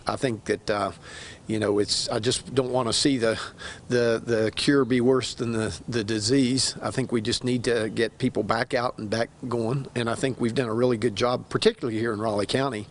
I think that I just don't want to see the cure be worse than the disease. I think we just need to get people back out and back going, and I think we've done a really good job, particularly here in Raleigh County.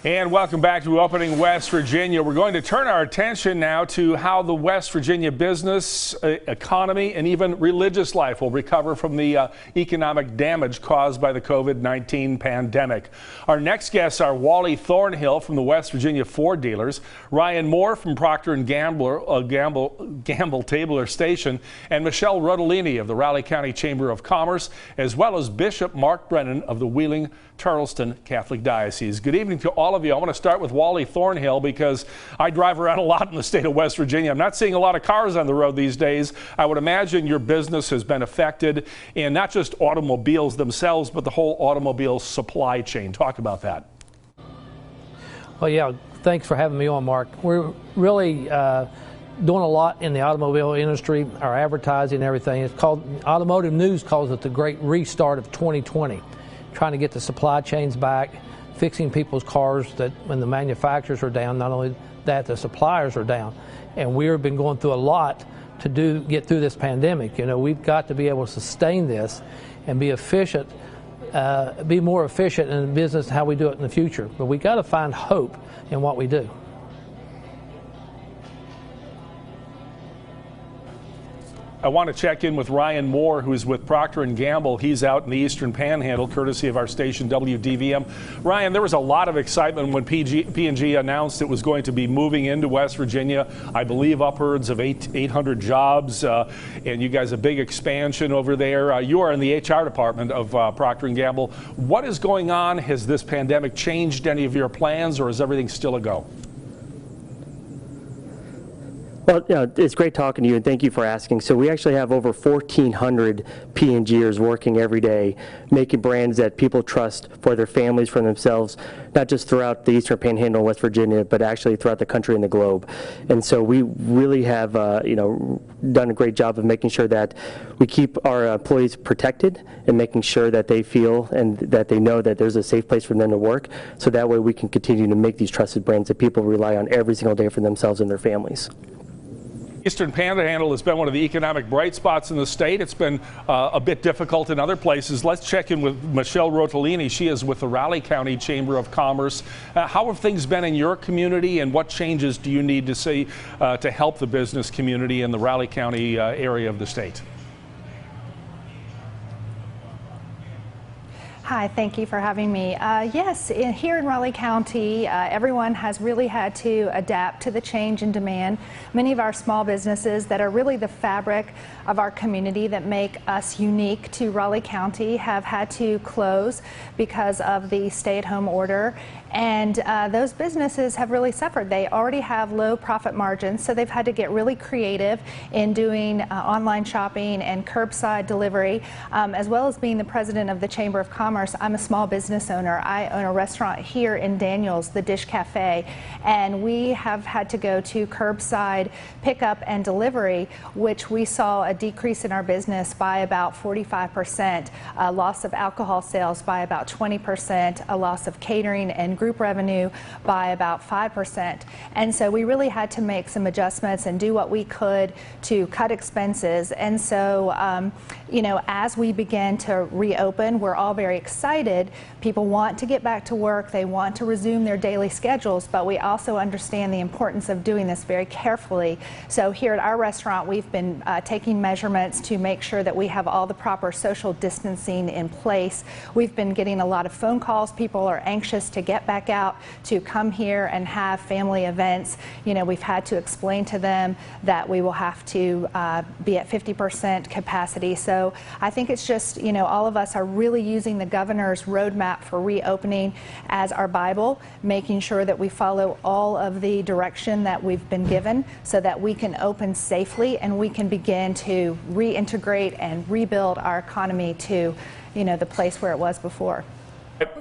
And welcome back to Opening West Virginia. We're going to turn our attention now to how the West Virginia business, economy, and even religious life will recover from the economic damage caused by the COVID-19 pandemic. Our next guests are Wally Thornhill from the West Virginia Ford dealers, Ryan Moore from Procter & Gamble Tabler Station, and Michelle Rodolini of the Raleigh County Chamber of Commerce, as well as Bishop Mark Brennan of the Wheeling Charleston Catholic Diocese. Good evening to all of you. I want to start with Wally Thornhill because I drive around a lot in the state of West Virginia. I'm not seeing a lot of cars on the road these days. I would imagine your business has been affected, and not just automobiles themselves, but the whole automobile supply chain. Talk about that. Well, yeah, thanks for having me on, Mark. We're really doing a lot in the automobile industry, our advertising and everything. It's called, Automotive News calls it the great restart of 2020. Trying to get the supply chains back, fixing people's cars that when the manufacturers are down, not only that, the suppliers are down. And we've been going through a lot to get through this pandemic. We've got to be able to sustain this and be efficient, be more efficient in the business how we do it in the future. But we got to find hope in what we do. I want to check in with Ryan Moore, who's with Procter & Gamble. He's out in the Eastern Panhandle, courtesy of our station WDVM. Ryan, there was a lot of excitement when P&G announced it was going to be moving into West Virginia. I believe upwards of 800 jobs, and you guys a big expansion over there. You are in the HR department of Procter & Gamble. What is going on? Has this pandemic changed any of your plans, or is everything still a go? Well, it's great talking to you, and thank you for asking. So we actually have over 1,400 P&Gers working every day, making brands that people trust for their families, for themselves, not just throughout the Eastern Panhandle of West Virginia, but actually throughout the country and the globe. And so we really have, done a great job of making sure that we keep our employees protected and making sure that they feel and that they know that there's a safe place for them to work. So that way we can continue to make these trusted brands that people rely on every single day for themselves and their families. Eastern Panhandle has been one of the economic bright spots in the state. It's been a bit difficult in other places. Let's check in with Michelle Rodolini. She is with the Raleigh County Chamber of Commerce. How have things been in your community, and what changes do you need to see to help the business community in the Raleigh County area of the state? Hi, thank you for having me. Yes, here in Raleigh County, everyone has really had to adapt to the change in demand. Many of our small businesses that are really the fabric of our community that make us unique to Raleigh County have had to close because of the stay-at-home order. And those businesses have really suffered. They already have low profit margins, so they've had to get really creative in doing online shopping and curbside delivery. As well as being the president of the Chamber of Commerce, I'm a small business owner. I own a restaurant here in Daniels, the Dish Cafe, and we have had to go to curbside pickup and delivery, which we saw a decrease in our business by about 45%, a loss of alcohol sales by about 20%, a loss of catering and group revenue by about 5%. And so we really had to make some adjustments and do what we could to cut expenses. And so, as we begin to reopen, we're all very excited. People want to get back to work. They want to resume their daily schedules, but we also understand the importance of doing this very carefully. So here at our restaurant, we've been taking measurements to make sure that we have all the proper social distancing in place. We've been getting a lot of phone calls. People are anxious to get back out to come here and have family events. We've had to explain to them that we will have to be at 50% capacity. So I think it's just, all of us are really using the governor's roadmap for reopening as our Bible, making sure that we follow all of the direction that we've been given so that we can open safely and we can begin to reintegrate and rebuild our economy to, the place where it was before.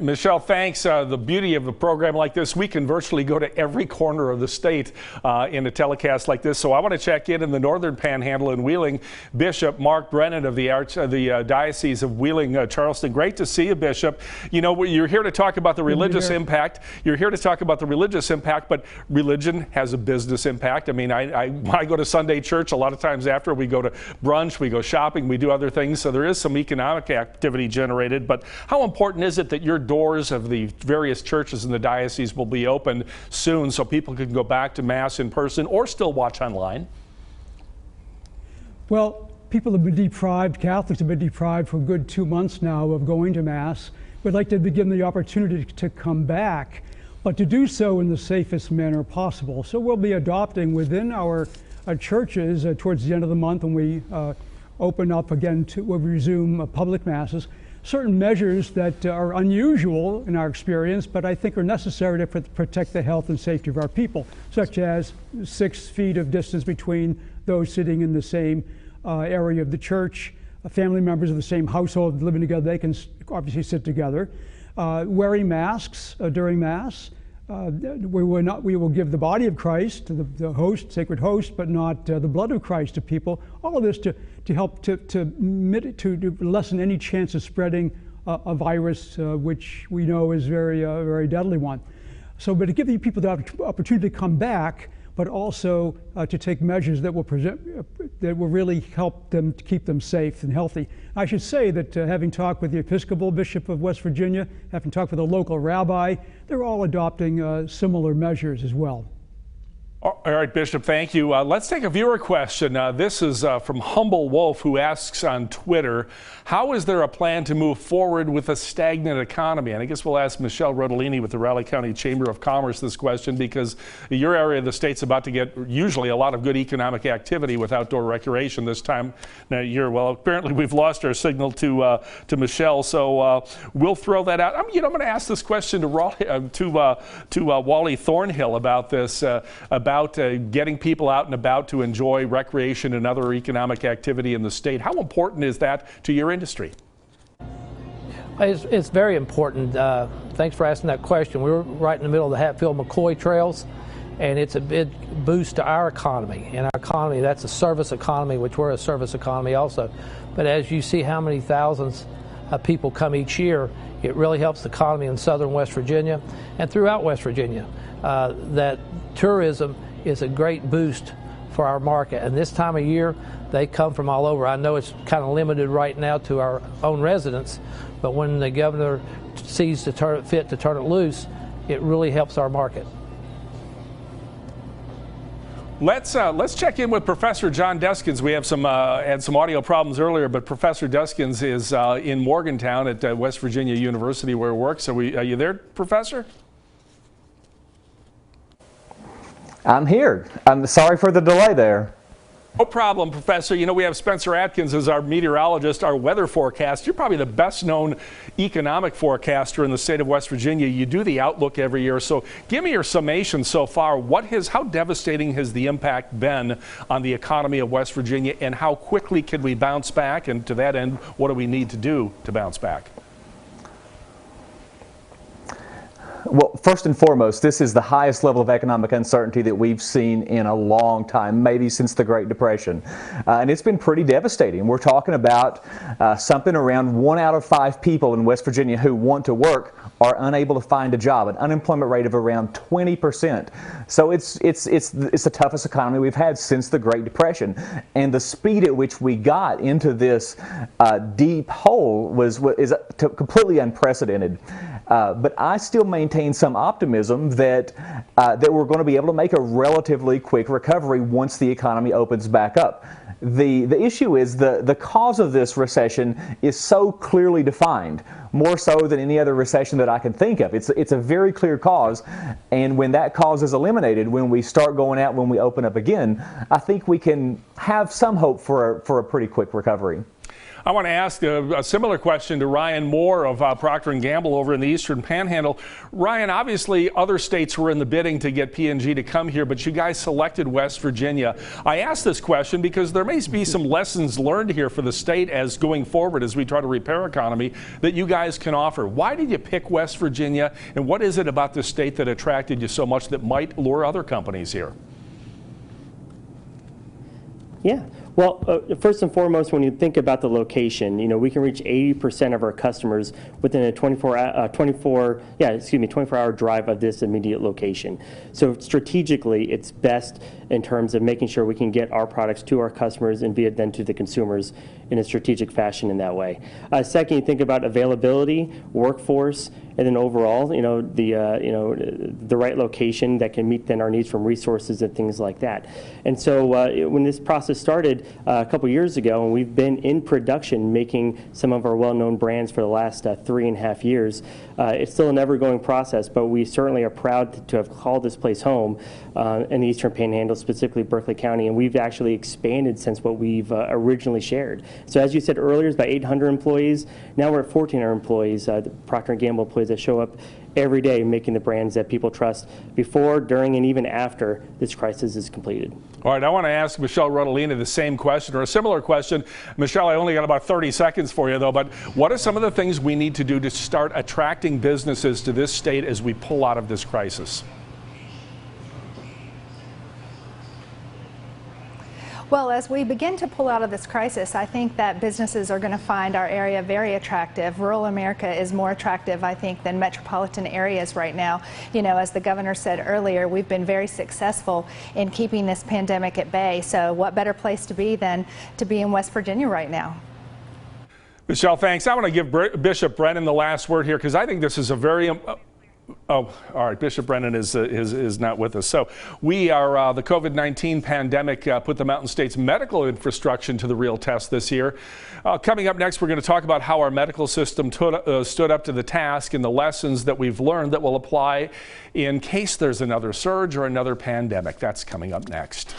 Michelle, thanks. The beauty of a program like this, we can virtually go to every corner of the state in a telecast like this. So I want to check in the Northern Panhandle in Wheeling. Bishop Mark Brennan of the Diocese of Wheeling, Charleston. Great to see you, Bishop. You know, you're here to talk about the religious impact. You're here to talk about the religious impact, but religion has a business impact. I mean, I go to Sunday church a lot of times after. We go to brunch, we go shopping, we do other things. So there is some economic activity generated. But how important is it that your doors of the various churches in the diocese will be opened soon so people can go back to Mass in person or still watch online? Well, people have been deprived, Catholics have been deprived for a good 2 months now of going to Mass. We'd like to begin the opportunity to come back, but to do so in the safest manner possible. So we'll be adopting within our churches towards the end of the month when we open up again, we'll resume public Masses, certain measures that are unusual in our experience, but I think are necessary to protect the health and safety of our people, such as 6 feet of distance between those sitting in the same area of the church, family members of the same household living together, they can obviously sit together, wearing masks during Mass. We will give the body of Christ to the host, sacred host, but not the blood of Christ to people. All of this to help to lessen any chance of spreading a virus, which we know is very deadly one. So, but to give the people the opportunity to come back, but also to take measures that will really help them to keep them safe and healthy. I should say that having talked with the Episcopal Bishop of West Virginia, having talked with a local rabbi, they're all adopting similar measures as well. All right, Bishop, thank you. Let's take a viewer question. This is from Humble Wolf, who asks on Twitter, how is there a plan to move forward with a stagnant economy? And I guess we'll ask Michelle Rodolini with the Raleigh County Chamber of Commerce this question, because your area of the state's about to get usually a lot of good economic activity with outdoor recreation this time of year. Well, apparently we've lost our signal to Michelle, so we'll throw that out. I'm going to ask this question to Wally Thornhill about this, about getting people out and about to enjoy recreation and other economic activity in the state. How important is that to your industry? It's very important. Thanks for asking that question. We're right in the middle of the Hatfield-McCoy trails, and it's a big boost to our economy. And our economy, that's a service economy, which we're a service economy also. But as you see how many thousands of people come each year, it really helps the economy in southern West Virginia and throughout West Virginia. That tourism is a great boost for our market, and this time of year they come from all over. I know it's kind of limited right now to our own residents, but when the governor sees to turn it fit to turn it loose, it really helps our market. Let's check in with Professor John Deskins. We have had some audio problems earlier, but Professor Deskins is in Morgantown at West Virginia University where he works. Are you there, Professor? I'm here. I'm sorry for the delay there. No problem, Professor. You know, we have Spencer Atkins as our meteorologist, our weather forecast. You're probably the best known economic forecaster in the state of West Virginia. You do the outlook every year. So give me your summation so far. How devastating has the impact been on the economy of West Virginia, and how quickly can we bounce back? And to that end, what do we need to do to bounce back? Well, first and foremost, this is the highest level of economic uncertainty that we've seen in a long time, maybe since the Great Depression. And it's been pretty devastating. We're talking about something around 1 out of 5 people in West Virginia who want to work are unable to find a job, an unemployment rate of around 20%. So it's the toughest economy we've had since the Great Depression. And the speed at which we got into this deep hole is completely unprecedented. But I still maintain some optimism that we're going to be able to make a relatively quick recovery once the economy opens back up. The issue is the cause of this recession is so clearly defined, more so than any other recession that I can think of. It's a very clear cause, and when that cause is eliminated, when we start going out, when we open up again, I think we can have some hope for a pretty quick recovery. I want to ask a similar question to Ryan Moore of Procter & Gamble over in the Eastern Panhandle. Ryan, obviously other states were in the bidding to get P&G to come here, but you guys selected West Virginia. I ask this question because there may be some lessons learned here for the state as going forward as we try to repair our economy that you guys can offer. Why did you pick West Virginia, and what is it about this state that attracted you so much that might lure other companies here? Yeah. Well, first and foremost, when you think about the location, we can reach 80% of our customers within a 24-hour drive of this immediate location. So strategically, it's best in terms of making sure we can get our products to our customers and via then to the consumers in a strategic fashion in that way. Second, you think about availability, workforce, and then overall, the right location that can meet then our needs from resources and things like that. And so when this process started a couple years ago, and we've been in production making some of our well-known brands for the last 3.5 years, it's still an ever-going process, but we certainly are proud to have called this place home in the Eastern Panhandle, specifically Berkeley County, and we've actually expanded since what we've originally shared. So as you said earlier, it's about 800 employees. Now we're at 1,400 employees, the Procter & Gamble employees that show up every day making the brands that people trust before, during, and even after this crisis is completed. All right, I want to ask Michelle Rodolina the same question or a similar question. Michelle, I only got about 30 seconds for you though, but what are some of the things we need to do to start attracting businesses to this state as we pull out of this crisis? Well, as we begin to pull out of this crisis, I think that businesses are going to find our area very attractive. Rural America is more attractive, I think, than metropolitan areas right now. As the governor said earlier, we've been very successful in keeping this pandemic at bay. So what better place to be than to be in West Virginia right now? Michelle, thanks. I want to give Bishop Brennan the last word here because I think this is a very all right. Bishop Brennan is not with us. So we are the COVID-19 pandemic put the Mountain State's medical infrastructure to the real test this year. Coming up next, we're going to talk about how our medical system stood up to the task and the lessons that we've learned that will apply in case there's another surge or another pandemic. That's coming up next.